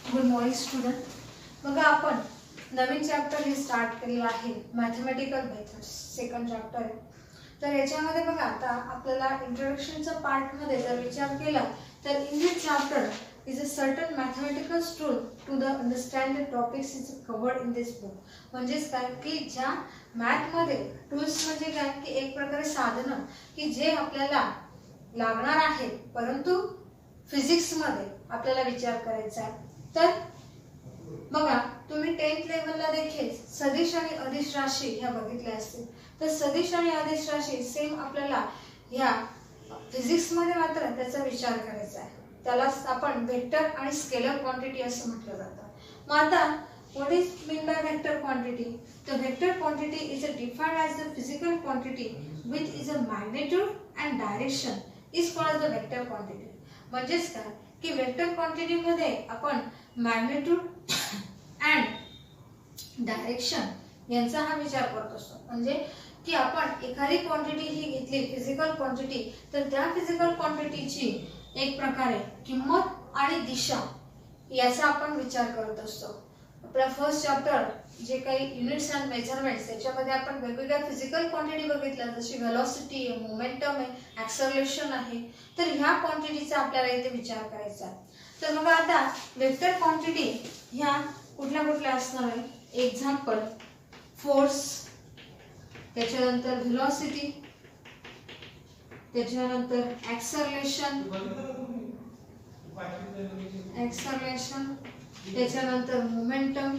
Good morning student. बघा आपण नवीन chapter हे स्टार्ट केलेलं आहे, मॅथमॅटिकल मेथड्स सेकंड चॅप्टर आहे. तर याच्यामध्ये बघा आता आपल्याला इंट्रोडक्शनच्या पार्टमध्ये जर विचार केला तर in this chapter is a certain mathematical tool to the understand the topics is covered in this book. म्हणजेच काय की ज्या मॅथ मध्ये टूल्स म्हणजे काय की एक प्रकारे साधनं की जे आपल्याला लागणार आहे परंतु फिजिक्स मध्ये आपल्याला विचार करायचा आहे. तर बघा तुम्ही 10th लेवलला देखील सदिश आणि अदिश राशी ह्या बघितल्या असतील. तर सदिश आणि अदिश राशी सेम आपल्याला ह्या फिजिक्स मध्ये मात्र त्याचा विचार करायचा आहे. त्याला आपण वेक्टर आणि स्केलर क्वांटिटी असं म्हटलं जातं. मग आता what is mean by vector quantity? The vector quantity is defined as the physical quantity with is a magnitude and direction is called the vector quantity. म्हणजेच काय की वेक्टर क्वांटिटी मध्ये आपण मॅग्निट्यूड अँड डायरेक्शन यांचा हा विचार करत असतो. म्हणजे की आपण एखादी क्वांटिटी ही घेतली फिजिकल क्वांटिटी तर त्या फिजिकल क्वांटिटीची एक प्रकारे किंमत आणि दिशा याचा आपण विचार करत असतो. आपला फर्स्ट चॅप्टर जे काही युनिट्स अँड मेजरमेंट्स त्याच्यामध्ये आपण वेगवेगळ्या फिजिकल क्वांटिटी बघितल्या जशी व्हेलॉसिटी आहे, मोमेंटम आहे, ॲक्सेलरेशन आहे. तर ह्या क्वांटिटीचा आपल्याला इथे विचार करायचा आहे. तर बघा आता वेक्टर क्वांटिटी ह्या कुठल्या कुठल्या असणार आहे? एक्झाम्पल फोर्स, त्याच्यानंतर व्हेलॉसिटी, त्याच्यानंतर ॲक्सेलरेशन, त्याच्यानंतर मोमेंटम.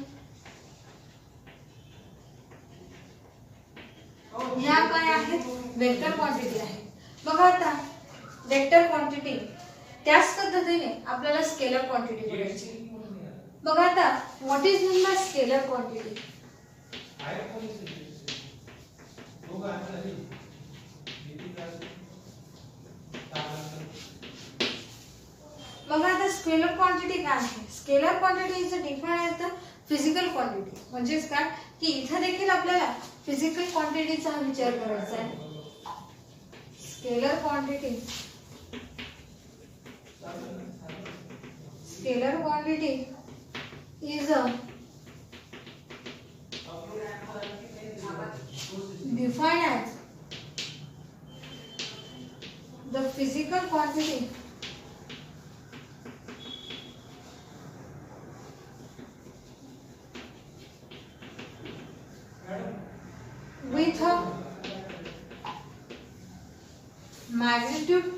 ह्या काय आहेत? वेक्टर क्वांटिटी आहे. बघा आता वेक्टर क्वांटिटी त्याच पद्धतीने आपल्याला स्केलर क्वांटिटी बघायची. बघा आता what is mean bye scalar quantity? बघा आता स्केलर क्वांटिटी काय आहे? Scalar quantity is defined as the physical quantity. म्हणजेच काय की इथे देखील आपल्याला फिजिकल क्वांटिटीचा विचार करायचा आहे. Scalar quantity is defined as the physical quantity with a magnitude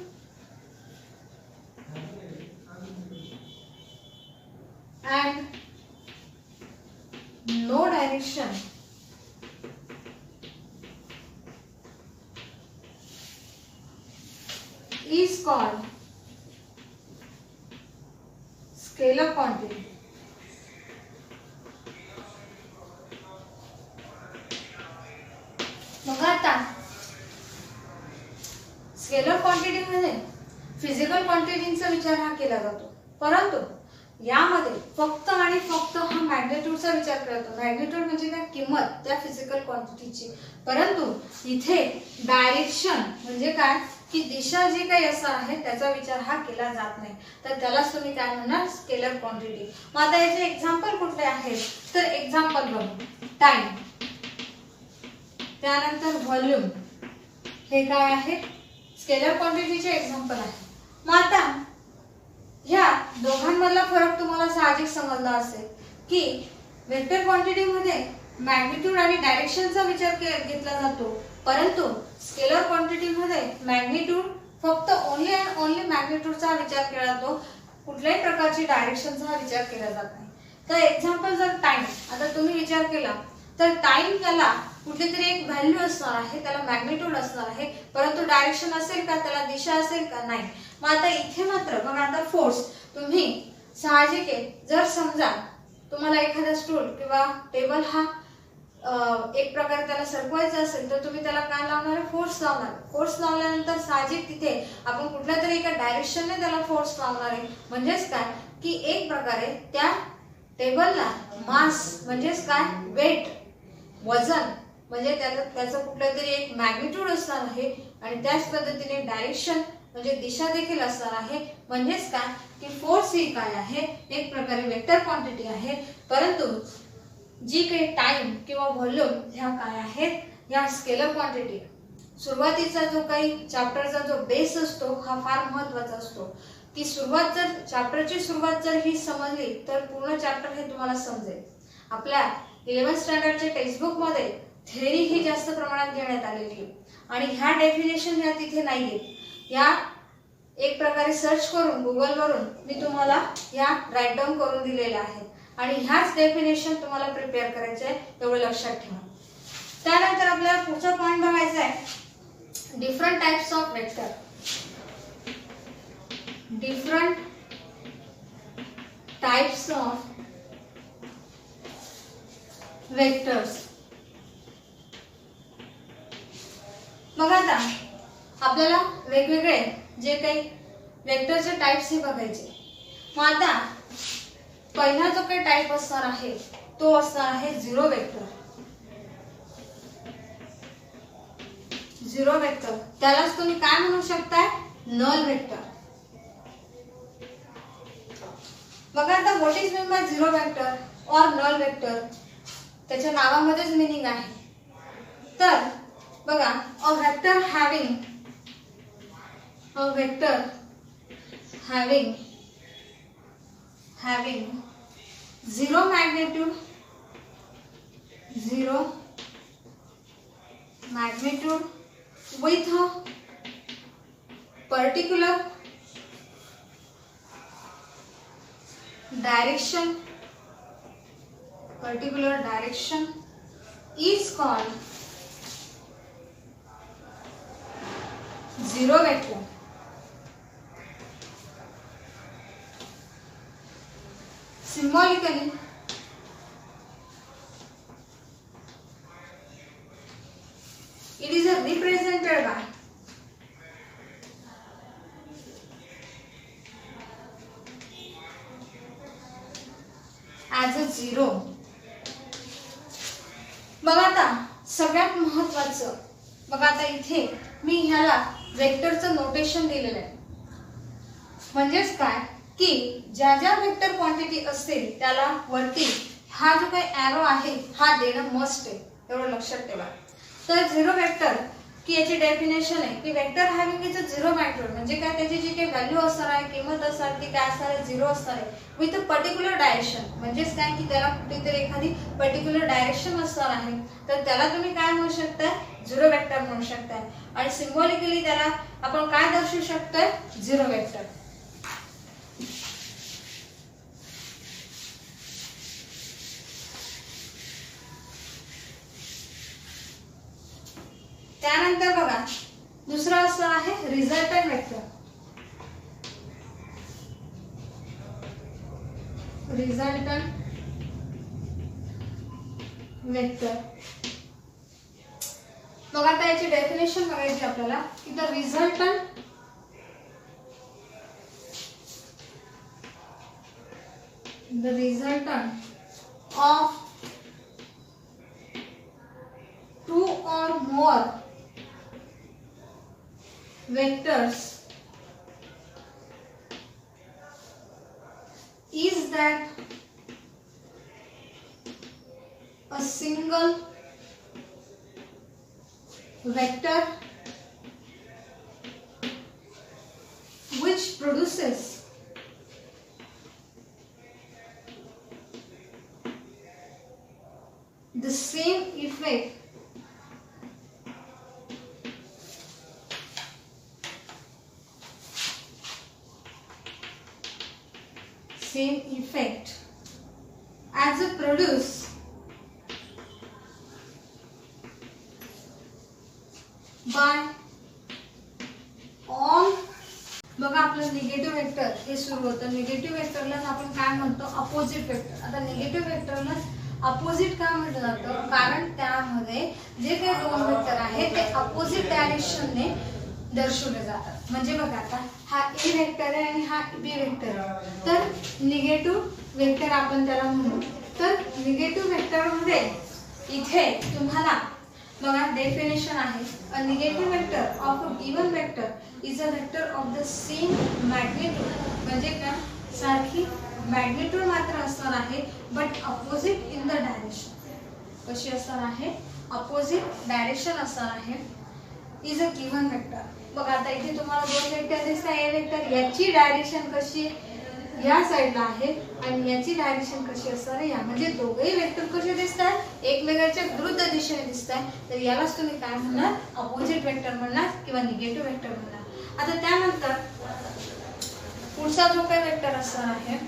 and no direction is called scalar quantity. बघा आता स्केलर क्वांटिटी मध्ये फिजिकल क्वांटिटीचा विचार हा केला जातो, परंतु यामध्ये फक्त आणि फक्त हा मॅग्निट्यूडचा विचार केला जातो. मॅग्निट्यूड म्हणजे काय? किंमत त्या फिजिकल क्वांटिटीची. परंतु इथे डायरेक्शन म्हणजे काय की दिशा जे काही असं आहे त्याचा विचार हा केला जात नाही. तर त्यालाच तुम्ही काय म्हणणार? Scalar quantity. मग आता याचे एक्झाम्पल कुठले आहेत? तर एक्झाम्पल बघू. टाइम, त्यानंतर व्हॉल्यूम, हे काय आहे? स्केलर क्वांटिटीचे एक्झाम्पल आहे. मग आता ह्या दोघांमधला फरक तुम्हाला साहजिक समजला असेल की वेक्टर क्वांटिटी मध्ये मॅग्निट्यूड आणि डायरेक्शनचा विचार घेतला जातो, परंतु स्केलर क्वांटिटी मध्ये मॅग्निट्यूड फक्त ओनली अँड ओनली मॅग्निट्यूडचा विचार केला जातो, कुठल्याही प्रकारची डायरेक्शनचा विचार केला जात नाही. तर एक्झाम्पल जर टाइम, आता तुम्ही विचार केला तर टाइम त्याला कुठली तरी एक व्हॅल्यू असणार आहे, त्याला मॅग्निट्यूड असणार आहे, परंतु डायरेक्शन असेल का? त्याला दिशा असेल का? नाही. मग आता इथे मात्र बघा आता फोर्स, तुम्ही साहजिक आहे जर समजा तुम्हाला एखादा स्टूल किंवा टेबल हा एक प्रकारे त्याला सरकवायचा असेल तर तुम्ही त्याला काय लावणार? फोर्स लावणार. फोर्स लावल्यानंतर साहजिक तिथे आपण कुठल्या तरी एका डायरेक्शनने त्याला फोर्स लावणार आहे. म्हणजेच काय की एक प्रकारे त्या टेबलला मास म्हणजेच काय? वेट, वजन म्हणजे त्याचं कुठलं तरी एक मॅग्निट्यूड असणार आहे आणि त्याच पद्धतीने डायरेक्शन म्हणजे दिशा देखील असणार आहे. म्हणजेच काय की फोर्स ही काय आहे? एक प्रकारे वेक्टर क्वांटिटी आहे, परंतु जी काही टाइम किंवा व्हॉल्यूम ह्या काय आहेत, ह्या स्केलर क्वांटिटी. सुरुवातीचा जो काही चॅप्टरचा जो बेस असतो हा फार महत्त्वाचा असतो. ती सुरुवात जर चॅप्टरची सुरुवात जर ही समजली तर पूर्ण चॅप्टर हे तुम्हाला समजेल. आपल्या 11th स्टँडर्डच्या टेक्स्टबुक मध्ये थेअरी ही जास्त प्रमाणात घेण्यात आलेली आहे आणि ह्या डेफिनेशन ह्या तिथे नाहीये. या एक प्रकारे सर्च करून गुगल वरून मी तुम्हाला या राईट डाऊन करून दिलेल्या आहेत आणि ह्याच डेफिनेशन तुम्हाला प्रिपेअर करायचे आहे, एवढं लक्षात ठेवा. त्यानंतर आपल्याला पुढचा पॉइंट बघायचा आहे different types of vector. Different types of vectors. मग आता आपल्याला वेगवेगळे जे काही वेक्टरचे टाइप्स हे बघायचे. मग आता पहिला जो काही टाइप असणार आहे तो असणार आहे झिरो वेक्टर. झिरो वेक्टर त्यालाच तुम्ही काय म्हणू शकताय, नल वेक्टर. बघा आता what is mean by zero vector or null vector, त्याच्या नावामध्येच मीनिंग आहे. तर बघा a vector having zero magnitude with a particular direction is called zero vector. Symbolically, it is represented by as a zero. बघा आता सगळ्यात महत्त्वाचं, बघा आता इथे मी ह्याला वेक्टरचं नोटेशन दिलेलं आहे. म्हणजेच काय की ज्या ज्या वेक्टर क्वांटिटी असतील त्याला वरती हा जो काही एरो आहे हा देणं मस्ट आहे, एवढं लक्षात ठेवा. तर झिरो वेक्टर की याची डेफिनेशन आहे की vector having is a zero magnitude, म्हणजे काय त्याची जी काही व्हॅल्यू असणार आहे, किंमत असणार ती काय असणार आहे, झिरो असणार आहे विथ अ पर्टिक्युलर डायरेक्शन. म्हणजेच काय की त्याला कुठेतरी एखादी पर्टिक्युलर डायरेक्शन असणार आहे, तर त्याला तुम्ही काय म्हणू शकताय, झिरो वेक्टर म्हणू शकताय. आणि सिम्बॉलिकली त्याला आपण काय दर्शवू शकतोय, झिरो वेक्टर. त्यानंतर बघा दुसरा असं आहे रिझल्टंट वेक्टर. बघा आता याची डेफिनेशन बघायची आपल्याला की the resultant of two or more vectors is that a single vector which produces the same effect as a produce by all. बघा आपलं निगेटिव्ह वेक्टर हे सुरू होतं. निगेटिव्ह वेक्टरला आपण काय म्हणतो, अपोजिट वेक्टर. आता निगेटिव्ह वेक्टरला अपोजिट का म्हटलं जातं, कारण त्यामध्ये जे काही दोन वेक्टर आहेत ते अपोजिट डायरेक्शनने दर्शवले जातात. म्हणजे बघा आता हा ए वेक्टर आहे आणि हा बी वेक्टर आहे, तर निगेटिव्ह वेक्टर आपण त्याला म्हणू. तर निगेटिव्ह वेक्टर मध्ये इथे तुम्हाला बघा डेफिनेशन आहे, अ negative vector of a given vector is a vector of the same magnitude. म्हणजे काय, सारखी मॅग्निट्यूड मात्र असणार आहे but opposite in the direction. कशी असणार आहे? अपोजिट डायरेक्शन असणार आहे. Is a given vector. बघा आता इथे तुम्हाला दोन वेक्टर दिसत आहे. वेक्टर याची डायरेक्शन कशी या साइडला आहे आणि याची डायरेक्शन कशी असणार आहे या, म्हणजे दोघेही वेक्टर कसे दिसतात? एकमेकांच्या विरुद्ध दिशेने दिसतात. तर यालाच तुम्ही काय म्हणणार? अपोजिट वेक्टर म्हणणार किंवा निगेटिव्ह वेक्टर म्हणणार. आता त्यानंतर पुढचा जो काही वेक्टर असणार आहे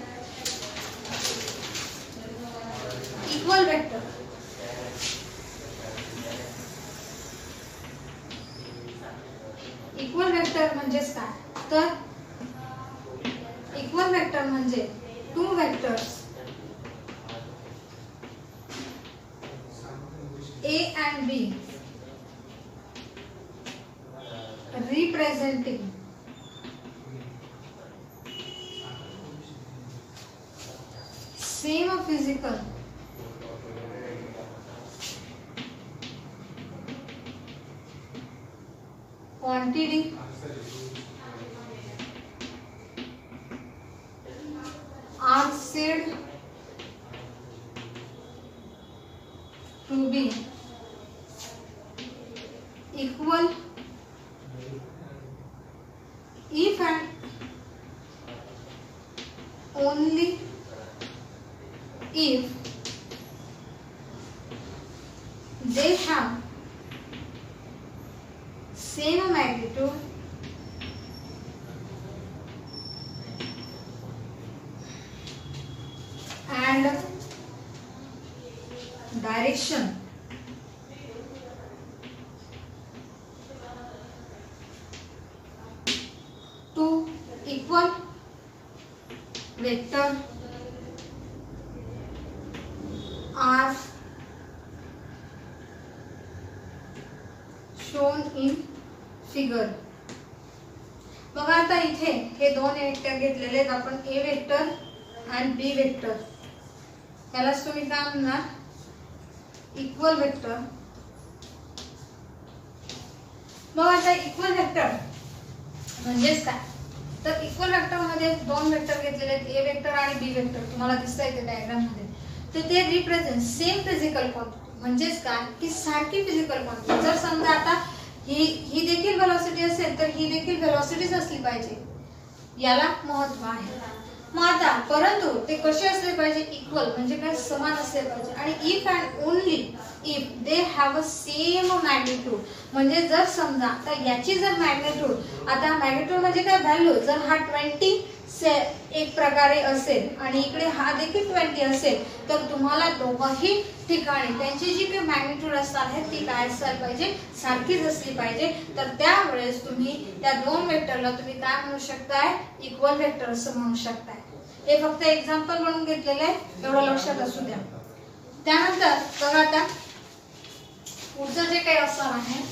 इक्वल वेक्टर. इक्वल वेक्टर म्हणजेच काय? तर इक्वल वेक्टर म्हणजे two vectors A and B representing same physical quantity are said to be equal if and only if they have same magnitude and direction. Two equal vector are shown in figure. बघा आता इथे हे दोन vector घेतलेले आहेत आपण, ए vector आणि बी vector. त्यालाच तुम्ही काय म्हणणार? Equal vector. मग आता इक्वल वेक्टर म्हणजेच काय? तर इक्वल वेक्टर मध्ये दोन वेक्टर घेतलेले आहेत, ए वेक्टर आणि बी वेक्टर. तुम्हाला दिसतंय ते डायग्राम मध्ये. तर ते रिप्रेझेंट सेम फिजिकल क्वांटिटी. म्हणजेच काय की सारखी फिजिकल क्वांटिटी. जर समजा आता ही देखील वेलोसिटी असेल तर ही देखील वेलोसिटीच असली पाहिजे, याला महत्व आहे. मग आता परंतु ते कसे असले पाहिजे? इक्वल म्हणजे काय? समान असले पाहिजे. आणि if and only if they have a same magnitude. म्हणजे जर समजा आता याची जर मॅग्निट्यूड, आता मॅग्निट्यूड म्हणजे काय? व्हॅल्यू. जर हा 20 एक प्रकारे असेल आणि इकडे हा देखील 20 असेल तर तुम्हाला दोघंही ठिकाणी त्यांची जी काही मॅग्निट्यूड असणार आहे ती काय असायला पाहिजे? सारखीच असली पाहिजे. तर त्यावेळेस तुम्ही त्या दोन वेक्टरला तुम्ही काय म्हणू शकताय? इक्वल वेक्टर असं म्हणू शकताय. हे फक्त एक्झाम्पल म्हणून घेतलेलं आहे, एवढं लक्षात असू द्या. त्यानंतर बघा आता पुढचं जे काही असणार आहे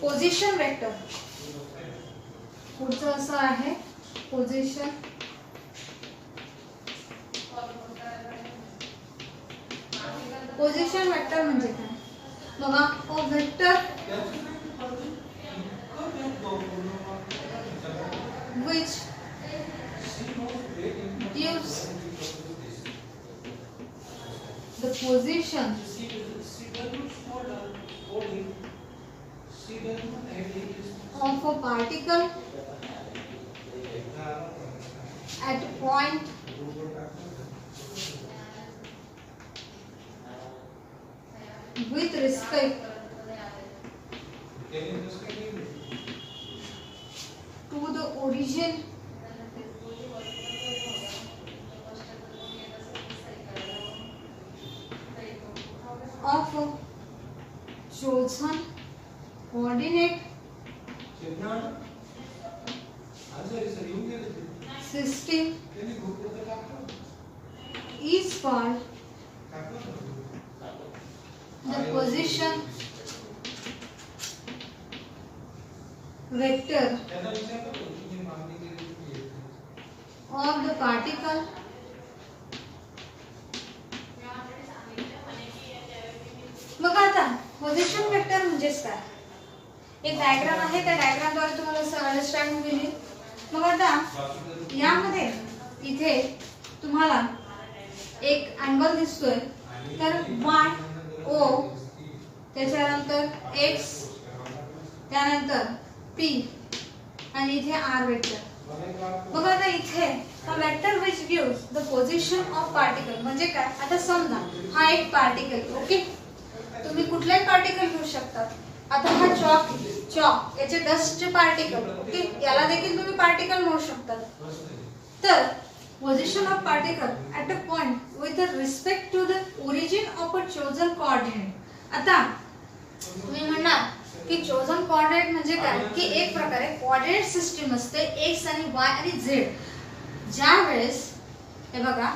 पोझिशन वेक्टर. पुढचं असं आहे पोझिशन पोझिशन वेक्टर म्हणजे काय? बघा a vector which gives the position of a particle at point with respect to the origin of a chosen coordinate system is called the position vector of the particle बघा आता position vector म्हणजेच काय, एक diagram आहे, त्या डायग्रामद्वारे तुम्हाला understand होईल. मग आता यामध्ये इथे तुम्हाला एक अँगल दिसतोय, तर वाय ओ, त्याच्यानंतर एक्स, त्यानंतर पी आणि इथे आर वेक्टर. बघा आता इथे vector which gives the position of particle म्हणजे काय. आता समजा हा एक पार्टिकल, ओके, तुम्ही कुठलाही पार्टिकल घेऊ शकता. आता हा चॉक याचे डस्टचे पार्टिकल, ओके, याला देखील तुम्ही पार्टिकल म्हणू शकता. तर position of particle at a point with respect to the origin of a chosen coordinate. आता तुम्ही म्हणणार की चोजन कोऑर्डिनेट म्हणजे काय, की एक प्रकारे कोऑर्डिनेट सिस्टीम असते एक्स आणि वाय आणि झेड. ज्या वेळेस हे बघा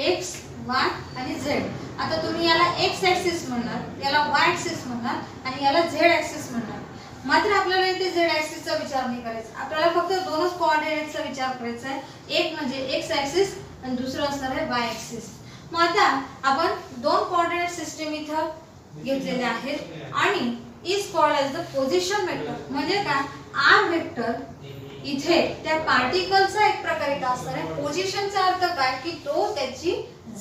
एक्स वाय आणि झेड, आता तुम्ही याला एक्स ऍक्सिस म्हणणार, याला वाय ऍक्सिस म्हणणार आणि याला झेड ऍक्सिस म्हणणार. मात्र आपल्याला इथे झेड ऍक्सिसचा विचार नाही करायचा, आपल्याला फक्त दोनच कोऑर्डिनेटचा विचार करायचा आहे. एक म्हणजे एक्स ऍक्सिस आणि दुसरं असणार आहे वाय ऍक्सिस. मग आता आपण दोन कोऑर्डिनेट सिस्टीम इथं घेतलेले आहेत आणि is called as the position vector. म्हणजे काय, आर वेक्टर इथे त्या पार्टिकलचा एक प्रकारे काय असणार आहे, पोझिशनचा अर्थ काय, की तो त्याची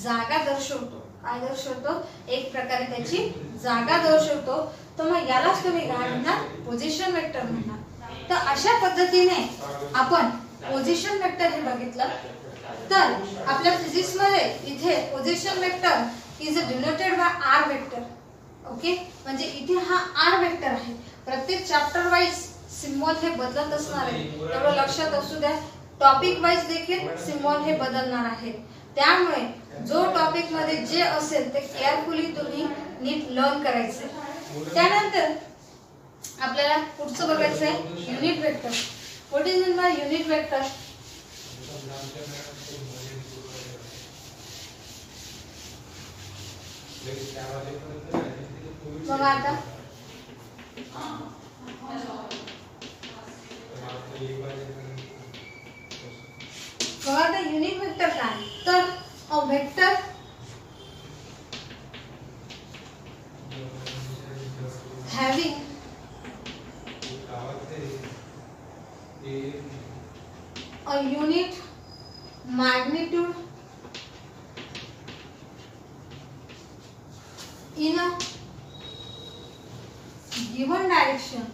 जागा दर्शवतो. काय दर्शवतो, एक प्रकारे त्याची जागा दर्शवतो. तर मग यालाच तुम्ही काय म्हणणार, पोझिशन वेक्टर म्हणणार. तर अशा पद्धतीने आपण पोझिशन वेक्टर हे बघितलं. तर आपल्या फिजिक्स मध्ये इथे position vector is denoted by R vector, okay. म्हणजे इथे हा आर वेक्टर आहे. प्रत्येक चॅप्टर वाईज सिम्बॉल हे बदलत असणार आहे, तेवढं लक्षात असू द्या. टॉपिक वाईज देखील सिम्बॉल हे बदलणार आहेत. त्यामुळे जो टॉपिक मध्ये जे असेल ते केअरफुली तुम्ही नीट लर्न करायचे. त्यानंतर आपल्याला पुढचं बघायचं आहे unit vector. What is mean bye unit vector. बघा आता युनिट वेक्टर काय, तर a vector having a unit magnitude in a given direction